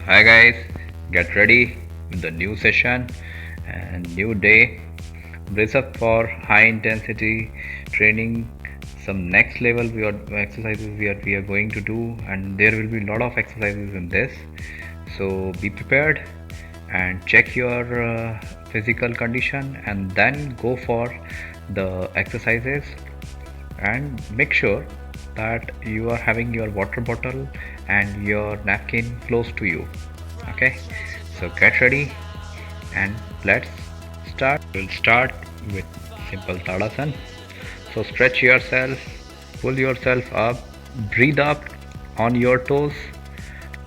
Hi guys, get ready with the new session and new day. Brace up for high intensity training, some next level exercises we are going to do, and there will be a lot of exercises in this. So be prepared and check your physical condition and then go for the exercises, and make sure that you are having your water bottle and your napkin close to you. Okay, so get ready and let's start. We'll start with simple Tadasana. So stretch yourself, pull yourself up, breathe up on your toes.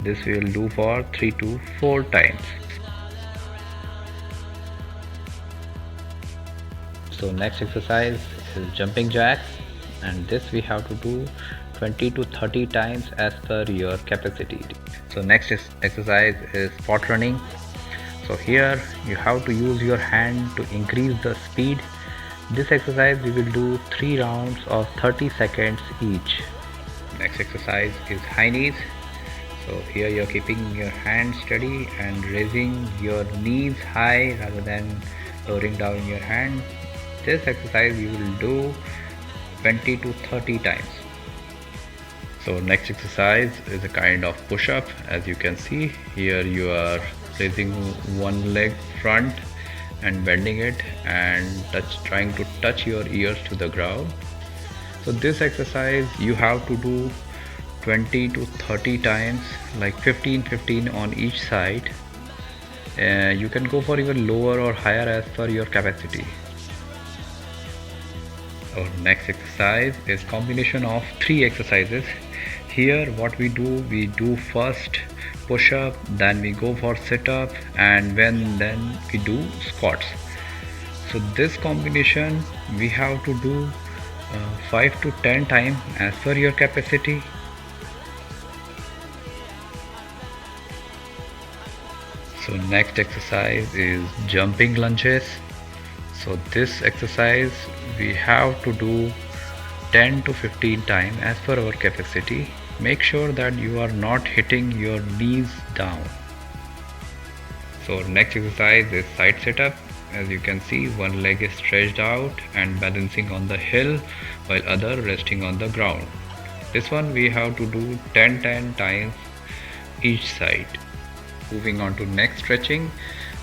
This we will do for 3 to 4 times. So next exercise is jumping jacks, and this we have to do 20 to 30 times as per your capacity. So next exercise is spot running. So here you have to use your hand to increase the speed. This exercise we will do 3 rounds of 30 seconds each. Next exercise is high knees. So here you are keeping your hand steady and raising your knees high rather than lowering down your hand. This exercise you will do 20 to 30 times. So next exercise is a kind of push-up. As you can see here, you are placing one leg front and bending it and trying to touch your ears to the ground. So this exercise you have to do 20 to 30 times, like 15 on each side. You can go for even lower or higher as per your capacity. Our next exercise is combination of 3 exercises. Here what we do first push up, then we go for sit up, and then we do squats. So this combination we have to do 5 to 10 times as per your capacity. So next exercise is jumping lunges. So this exercise we have to do 10 to 15 times as per our capacity. Make sure that you are not hitting your knees down. So next exercise is side sit up. As you can see, one leg is stretched out and balancing on the hill while other resting on the ground. This one we have to do 10 times each side. Moving on to neck stretching.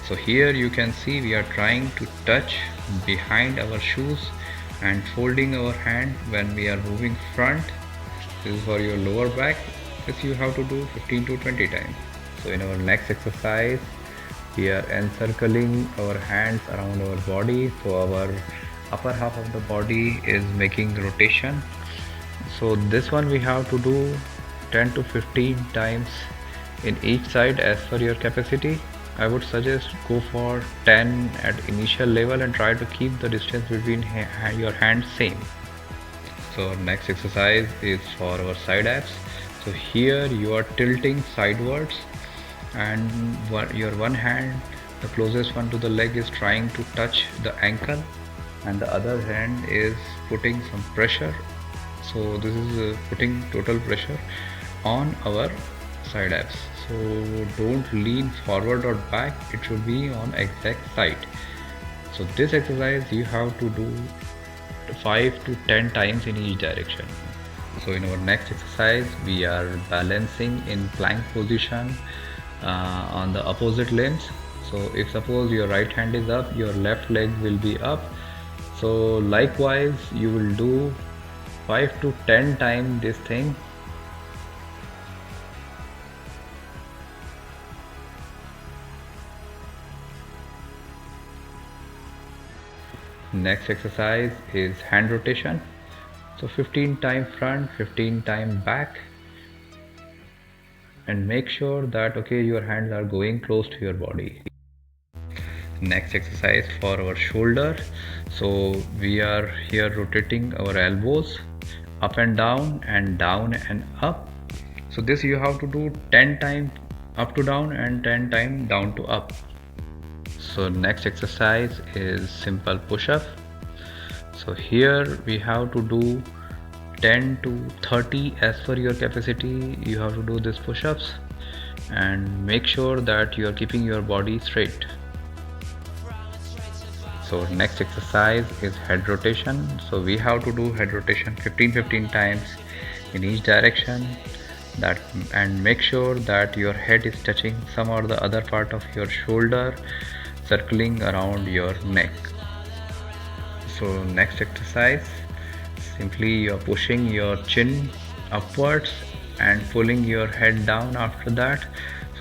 So here you can see we are trying to touch behind our shoes and folding our hand when we are moving front. This is for your lower back. This you have to do 15 to 20 times. So in our next exercise, we are encircling our hands around our body. So our upper half of the body is making rotation. So this one we have to do 10 to 15 times in each side as per your capacity. I would suggest go for 10 at initial level and try to keep the distance between your hands same. So next exercise is for our side abs. So here you are tilting sidewards and your one hand, the closest one to the leg, is trying to touch the ankle and the other hand is putting some pressure. So this is putting total pressure on our side abs. So don't lean forward or back, it should be on exact side. So this exercise you have to do 5 to 10 times in each direction. So in our next exercise we are balancing in plank position on the opposite limbs. So if suppose your right hand is up, your left leg will be up. So likewise you will do 5 to 10 times this thing. Next exercise is hand rotation. So 15 times front, 15 times back, and make sure that your hands are going close to your body. Next exercise for our shoulder. So we are here rotating our elbows up and down and up. So this you have to do 10 times up to down and 10 times down to up. So next exercise is simple push-up. So here we have to do 10 to 30 as per your capacity. You have to do this push-ups. and make sure that you are keeping your body straight. So next exercise is head rotation. So we have to do head rotation 15 times in each direction, that and make sure that your head is touching some or the other part of your shoulder, circling around your neck. So next exercise, simply you are pushing your chin upwards and pulling your head down after that.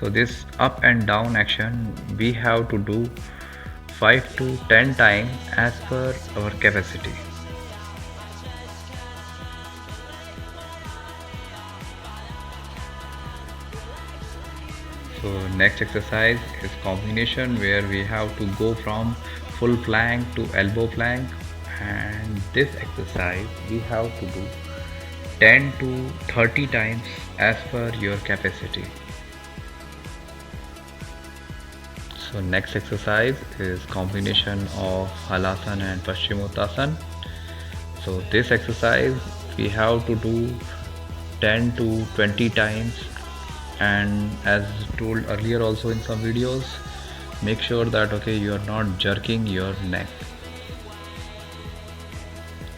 So this up and down action we have to do 5 to 10 times as per our capacity. So next exercise is combination, where we have to go from full plank to elbow plank, and this exercise we have to do 10 to 30 times as per your capacity. So next exercise is combination of Halasana and Paschimottanasana. So this exercise we have to do 10 to 20 times, and as told earlier also in some videos, make sure that you are not jerking your neck.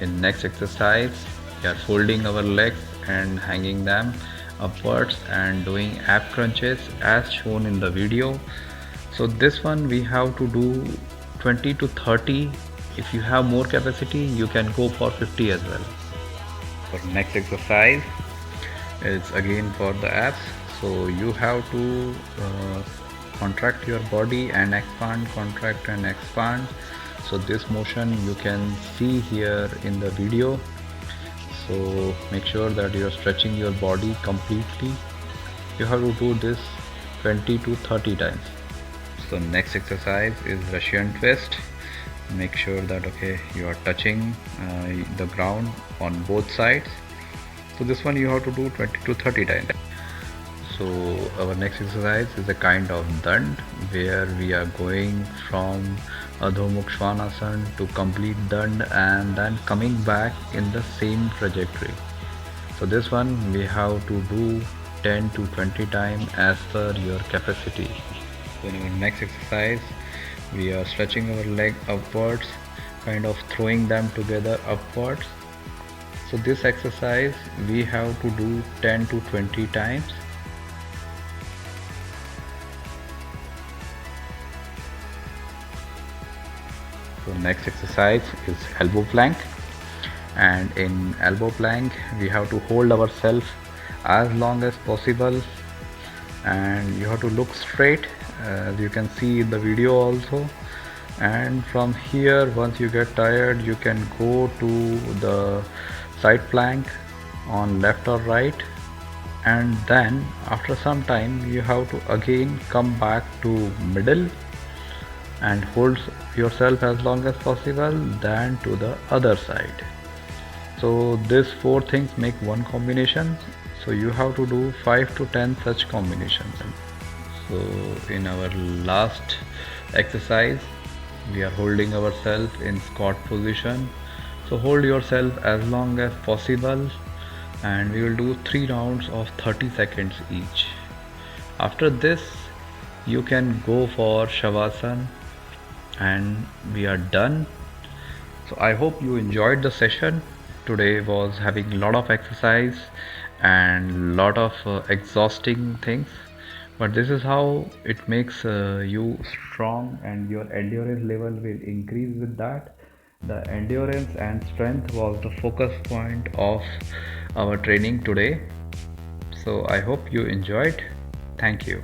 In next exercise we are folding our legs and hanging them upwards and doing ab crunches as shown in the video. So this one we have to do 20 to 30. If you have more capacity, you can go for 50 as well. For next exercise is again for the abs. So you have to contract your body and expand, contract and expand. So this motion you can see here in the video. So make sure that you are stretching your body completely. You have to do this 20 to 30 times. So next exercise is Russian twist. Make sure that you are touching the ground on both sides. So this one you have to do 20 to 30 times. So our next exercise is a kind of dand, where we are going from Adho Mukha Svanasana to complete dand and then coming back in the same trajectory. So this one we have to do 10 to 20 times as per your capacity. So in our next exercise we are stretching our leg upwards, kind of throwing them together upwards. So this exercise we have to do 10 to 20 times. So next exercise is elbow plank, and in elbow plank we have to hold ourselves as long as possible, and you have to look straight, as you can see in the video also. And from here, once you get tired, you can go to the side plank on left or right, and then after some time you have to again come back to middle and hold yourself as long as possible, then to the other side. So these four things make one combination, so you have to do 5 to 10 such combinations. So in our last exercise we are holding ourselves in squat position. So hold yourself as long as possible, and we will do 3 rounds of 30 seconds each. After this you can go for Shavasana and we are done. So I hope you enjoyed the session. Today was having a lot of exercise and lot of exhausting things, but this is how it makes you strong, and your endurance level will increase with that. The endurance and strength was the focus point of our training today. So I hope you enjoyed. Thank you.